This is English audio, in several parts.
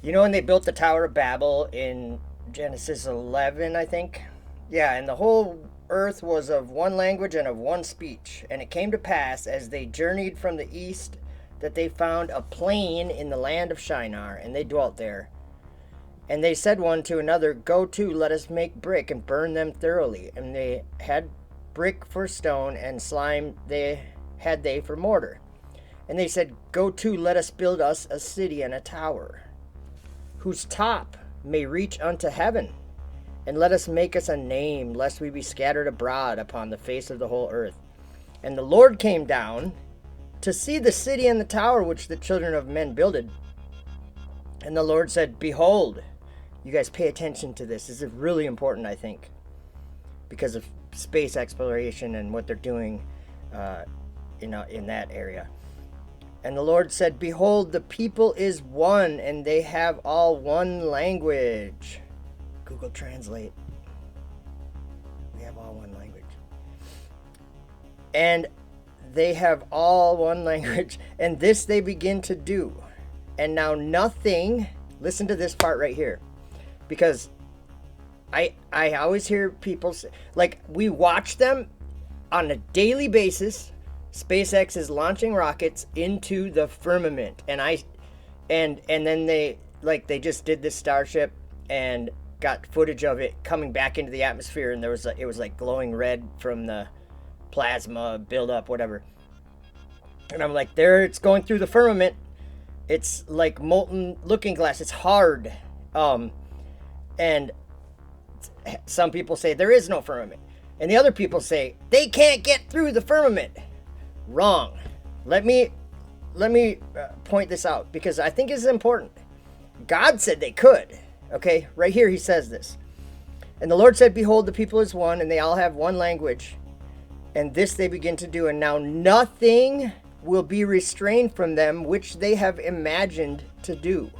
You know when they built the Tower of Babel in Genesis 11, I think? Yeah, and the whole earth was of one language and of one speech. And it came to pass, as they journeyed from the east, that they found a plain in the land of Shinar, and they dwelt there. And they said one to another, Go to, let us make brick and burn them thoroughly. And they had brick for stone, and slime they for mortar. And they said, Go to, let us build us a city and a tower, whose top may reach unto heaven. And let us make us a name, lest we be scattered abroad upon the face of the whole earth. And the Lord came down to see the city and the tower which the children of men builded. And the Lord said, Behold, you guys pay attention to this. This is really important, I think, because of space exploration and what they're doing in that area. And the Lord said, Behold, the people is one, and they have all one language. Google Translate. We have all one language. And they have all one language, and this they begin to do. And now nothing, listen to this part right here, because I always hear people say, like, we watch them on a daily basis. SpaceX is launching rockets into the firmament, and then they just did this Starship and got footage of it coming back into the atmosphere, and it was like glowing red from the plasma buildup, whatever. And I'm like, there, it's going through the firmament. It's like molten looking glass. It's hard. And some people say there is no firmament, and the other people say they can't get through the firmament. Wrong. Let me point this out, because I think it's important. God said they could. Okay, right here he says this. And the Lord said, Behold, the people is one, and they all have one language. And this they begin to do, and now nothing will be restrained from them which they have imagined to do.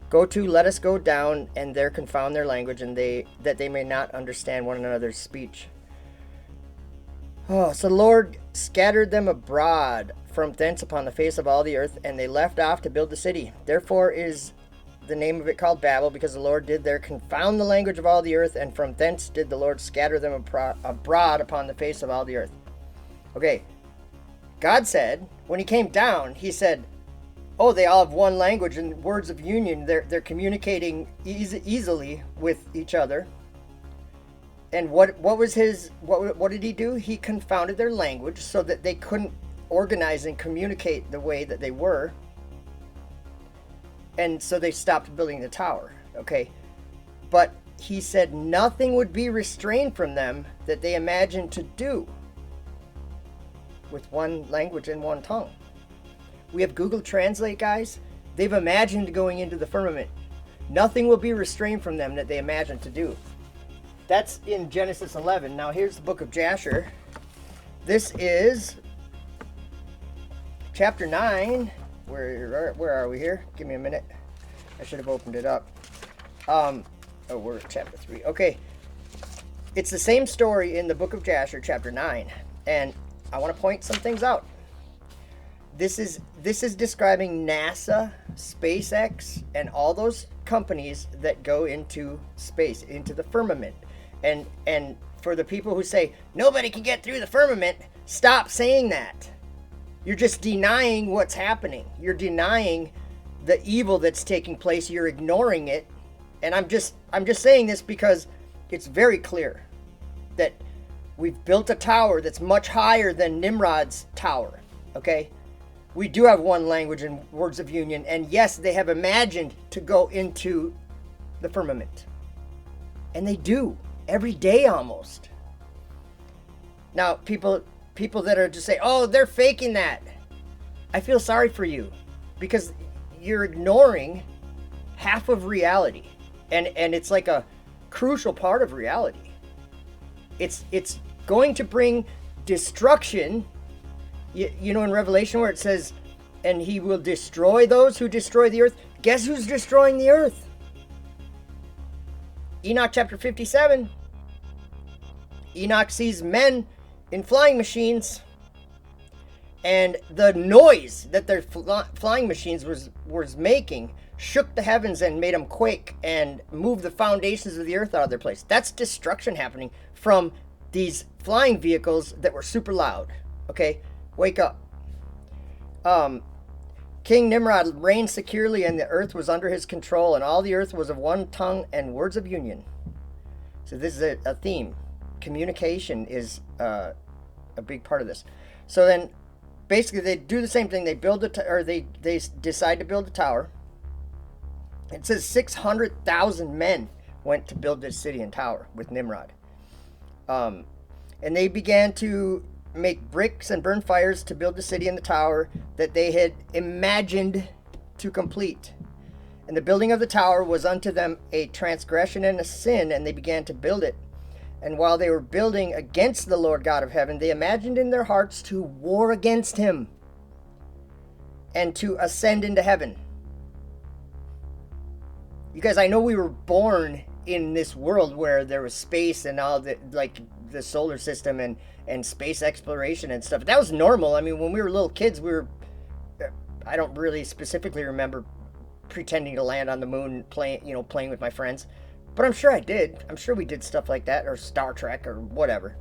Go to, let us go down, and there confound their language, and that they may not understand one another's speech. Oh, so the Lord scattered them abroad from thence upon the face of all the earth, and they left off to build the city. Therefore is the name of it called Babel, because the Lord did there confound the language of all the earth, and from thence did the Lord scatter them abroad upon the face of all the earth. Okay, God said, when he came down, he said, oh, they all have one language and words of union. They're communicating easily with each other. And what did he do? He confounded their language so that they couldn't organize and communicate the way that they were. And so they stopped building the tower. Okay. But he said nothing would be restrained from them that they imagined to do with one language and one tongue. We have Google Translate, guys. They've imagined going into the firmament. Nothing will be restrained from them that they imagine to do. That's in Genesis 11. Now here's the book of Jasher. This is chapter 9. Where are we here? Give me a minute. I should have opened it up. We're at chapter 3. Okay. It's the same story in the book of Jasher, chapter 9. And I want to point some things out. This is describing NASA, SpaceX, and all those companies that go into space, into the firmament. And for the people who say, nobody can get through the firmament, stop saying that. You're just denying what's happening. You're denying the evil that's taking place. You're ignoring it. And I'm just saying this because it's very clear that we've built a tower that's much higher than Nimrod's tower. Okay? We do have one language and words of union. And yes, they have imagined to go into the firmament. And they do. Every day almost. Now, people that are just say, oh, they're faking that. I feel sorry for you, because you're ignoring half of reality. And it's like a crucial part of reality. It's going to bring destruction. You know, in Revelation where it says, and he will destroy those who destroy the earth. Guess who's destroying the earth? Enoch chapter 57. Enoch sees men in flying machines. And the noise that their flying machines was making shook the heavens and made them quake and moved the foundations of the earth out of their place. That's destruction happening from these flying vehicles that were super loud. Okay, wake up. King Nimrod reigned securely, and the earth was under his control, and all the earth was of one tongue and words of union. So this is a theme. Communication is a big part of this. So then, basically, they do the same thing. They build they decide to build a tower. It says 600,000 men went to build this city and tower with Nimrod. And they began to make bricks and burn fires to build the city and the tower that they had imagined to complete. And the building of the tower was unto them a transgression and a sin, and they began to build it. And while they were building against the Lord God of heaven, they imagined in their hearts to war against him and to ascend into heaven. You guys, I know we were born in this world where there was space and all the, like, the solar system and space exploration and stuff. That was normal. I mean, when we were little kids, I don't really specifically remember pretending to land on the moon, playing with my friends, but I'm sure I did. I'm sure we did stuff like that, or Star Trek or whatever.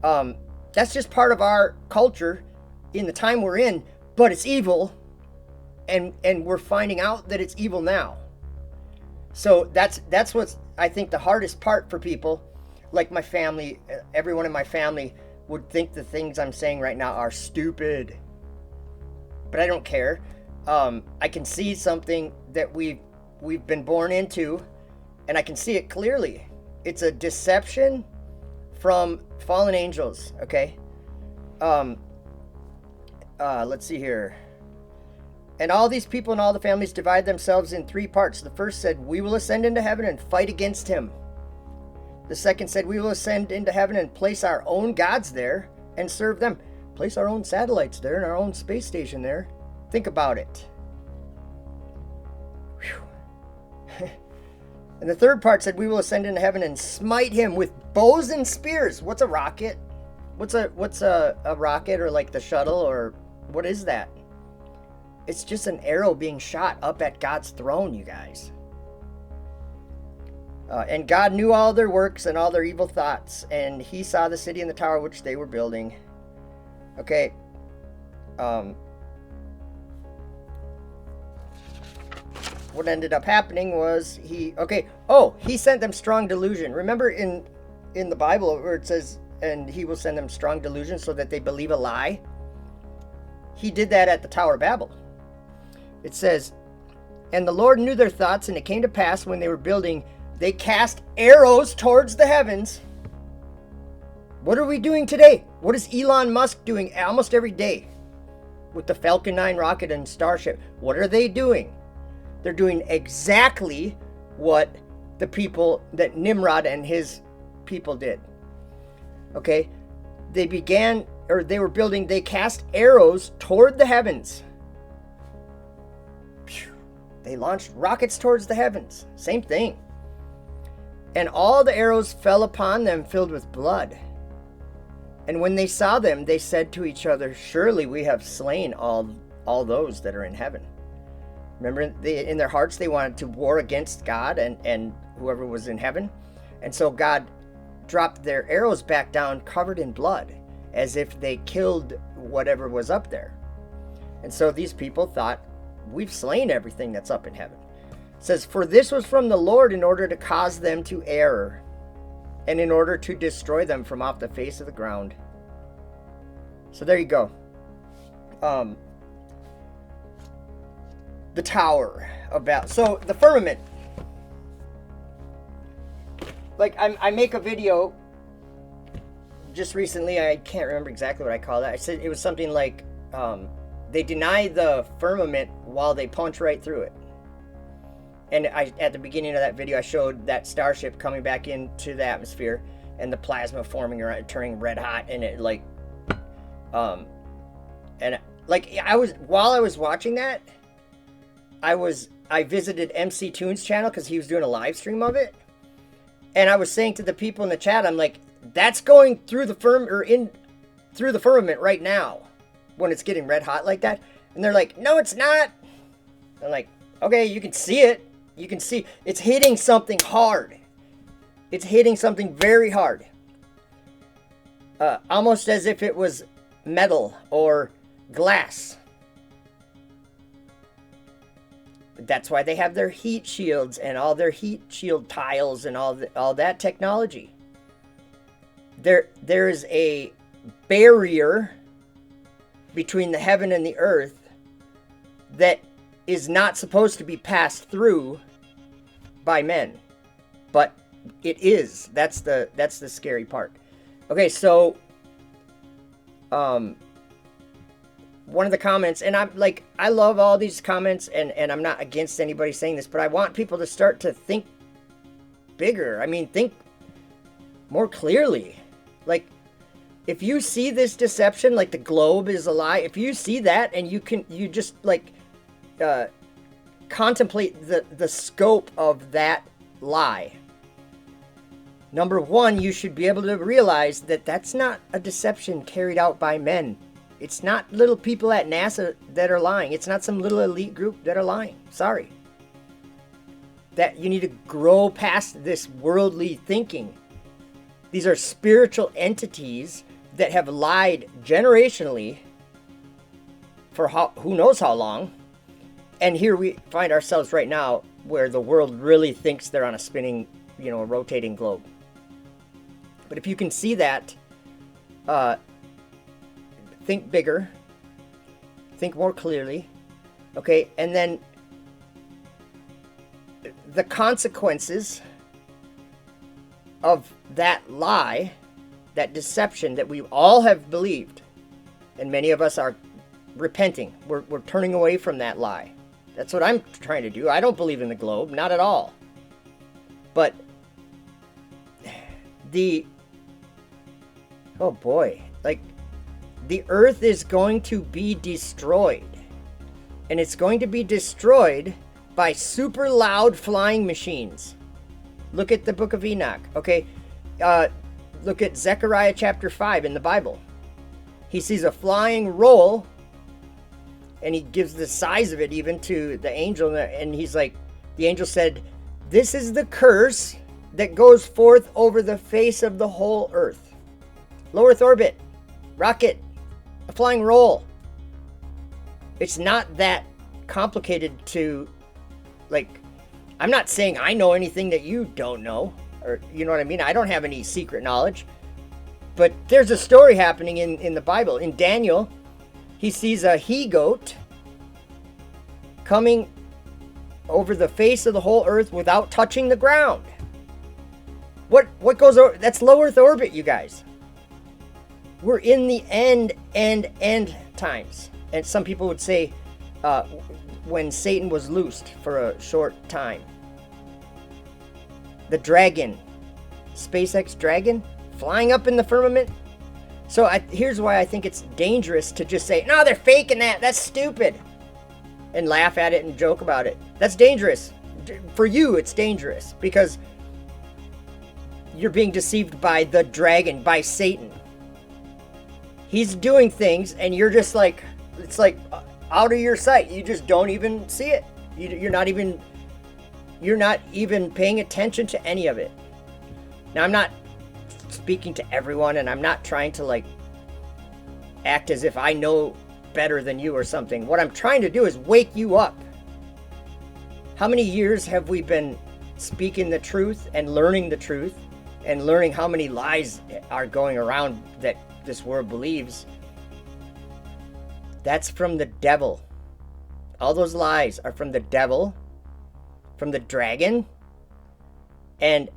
That's just part of our culture in the time we're in, but it's evil, and we're finding out that it's evil now. So that's what's, I think, the hardest part for people. Like my family, everyone in my family would think the things I'm saying right now are stupid. But I don't care. I can see something that we've been born into, and I can see it clearly. It's a deception from fallen angels, okay? Let's see here. And all these people and all the families divide themselves in three parts. The first said, we will ascend into heaven and fight against him. The second said, we will ascend into heaven and place our own gods there and serve them. Place our own satellites there and our own space station there. Think about it. And the third part said, we will ascend into heaven and smite him with bows and spears. What's a rocket? What's a rocket, or like the shuttle, or what is that? It's just an arrow being shot up at God's throne, you guys. And God knew all their works and all their evil thoughts, and he saw the city and the tower which they were building. Okay. What ended up happening was he sent them strong delusion. Remember in the Bible where it says, and he will send them strong delusion so that they believe a lie? He did that at the Tower of Babel. It says, and the Lord knew their thoughts, and it came to pass when they were building, they cast arrows towards the heavens. What are we doing today? What is Elon Musk doing almost every day with the Falcon 9 rocket and Starship? What are they doing? They're doing exactly what the people that Nimrod and his people did. Okay? They were building, they cast arrows toward the heavens. They launched rockets towards the heavens. Same thing. And all the arrows fell upon them filled with blood. And when they saw them, they said to each other, surely we have slain all those that are in heaven. Remember, in their hearts, they wanted to war against God and whoever was in heaven. And so God dropped their arrows back down covered in blood, as if they killed whatever was up there. And so these people thought, we've slain everything that's up in heaven. It says, for this was from the Lord in order to cause them to err, and in order to destroy them from off the face of the ground. So there you go. The Tower of Babel. So the firmament. Like I make a video just recently. I can't remember exactly what I called it. I said it was something like they deny the firmament while they punch right through it. And at the beginning of that video, I showed that starship coming back into the atmosphere and the plasma forming around, turning red hot, and it while I was watching that, I visited MC Toon's channel because he was doing a live stream of it, and I was saying to the people in the chat, I'm like, that's going through the firmament right now. when it's getting red hot like that. And they're like, no, it's not. I'm like, okay, you can see it. You can see it's hitting something hard. It's hitting something very hard. Almost as if it was metal or glass. That's why they have their heat shields and all their heat shield tiles and all that technology. There is a barrier between the heaven and the earth that is not supposed to be passed through by men, but it is. That's the scary part. Okay, so one of the comments, and I'm like, I love all these comments, and I'm not against anybody saying this, but I want people to start to think bigger. I mean, think more clearly. Like, if you see this deception, like the globe is a lie, if you see that and you just like contemplate the scope of that lie. Number one, you should be able to realize that that's not a deception carried out by men. It's not little people at NASA that are lying. It's not some little elite group that are lying. Sorry. That you need to grow past this worldly thinking. These are spiritual entities that have lied generationally for who knows how long. And here we find ourselves right now where the world really thinks they're on a spinning, a rotating globe. But if you can see that, think bigger, think more clearly, okay? And then the consequences of that lie, that deception that we all have believed, and many of us are repenting. We're turning away from that lie. That's what I'm trying to do. I don't believe in the globe, not at all. But oh boy, like the earth is going to be destroyed. And it's going to be destroyed by super loud flying machines. Look at the book of Enoch, okay? Look at Zechariah chapter 5 in the Bible. He sees a flying roll, and he gives the size of it even to the angel, and he's like, the angel said, this is the curse that goes forth over the face of the whole earth. Low Earth orbit, rocket, a flying roll. It's not that complicated to, like, I'm not saying I know anything that you don't know, or you know what I mean? I don't have any secret knowledge. But there's a story happening in the Bible. In Daniel, he sees a he-goat coming over the face of the whole earth without touching the ground. What goes over? That's low Earth orbit, you guys. We're in the end times. And some people would say when Satan was loosed for a short time. The dragon, SpaceX dragon, flying up in the firmament. So here's why I think it's dangerous to just say, no, they're faking that. That's stupid. And laugh at it and joke about it. That's dangerous. For you, it's dangerous because you're being deceived by the dragon, by Satan. He's doing things and you're just like, it's like out of your sight. You just don't even see it. You're not even paying attention to any of it. Now, I'm not speaking to everyone, and I'm not trying to like act as if I know better than you or something. What I'm trying to do is wake you up. How many years have we been speaking the truth and learning the truth and learning how many lies are going around that this world believes? That's from the devil. All those lies are from the devil, from the dragon. And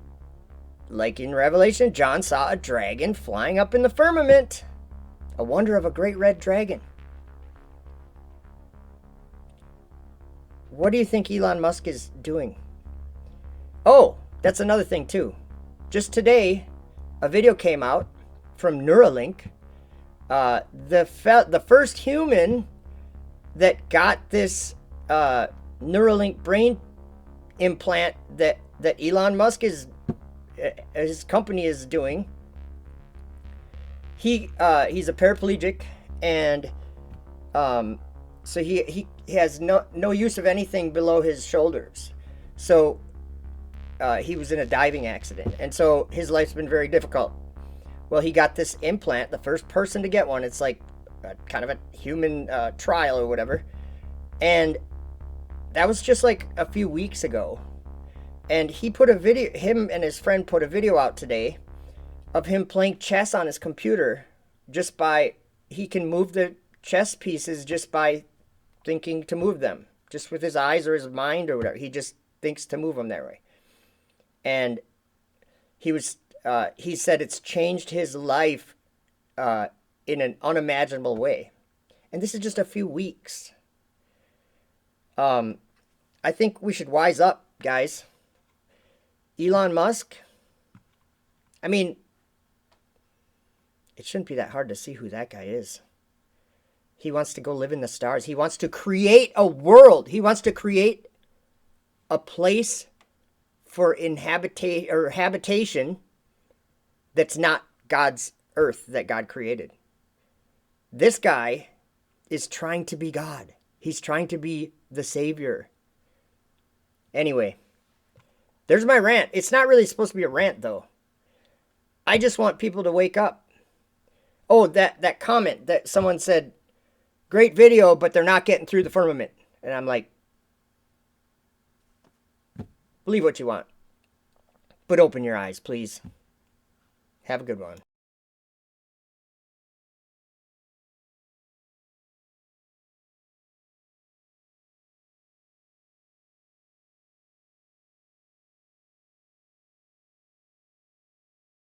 like in Revelation, John saw a dragon flying up in the firmament, a wonder of a great red dragon. What do you think Elon Musk is doing? Oh, that's another thing too. Just today, a video came out from Neuralink. The first human that got this Neuralink brain implant that Elon Musk his company is doing. He's a paraplegic, and So he has no use of anything below his shoulders. So he was in a diving accident, and so his life's been very difficult. Well, he got this implant, the first person to get one. It's like kind of a human trial or whatever, and that was just like a few weeks ago. And he put a video. Him and his friend put a video out today of him playing chess on his computer, just by he can move the chess pieces just by thinking to move them, just with his eyes or his mind or whatever. He just thinks to move them that way. And he said it's changed his life in an unimaginable way. And this is just a few weeks. I think we should wise up, guys. Elon Musk, I mean, it shouldn't be that hard to see who that guy is. He wants to go live in the stars. He wants to create a world. He wants to create a place for habitation that's not God's earth that God created. This guy is trying to be God. He's trying to be the Savior. Anyway, there's my rant. It's not really supposed to be a rant, though. I just want people to wake up. Oh, that comment that someone said, great video, but they're not getting through the firmament. And I'm like, believe what you want, but open your eyes, please. Have a good one.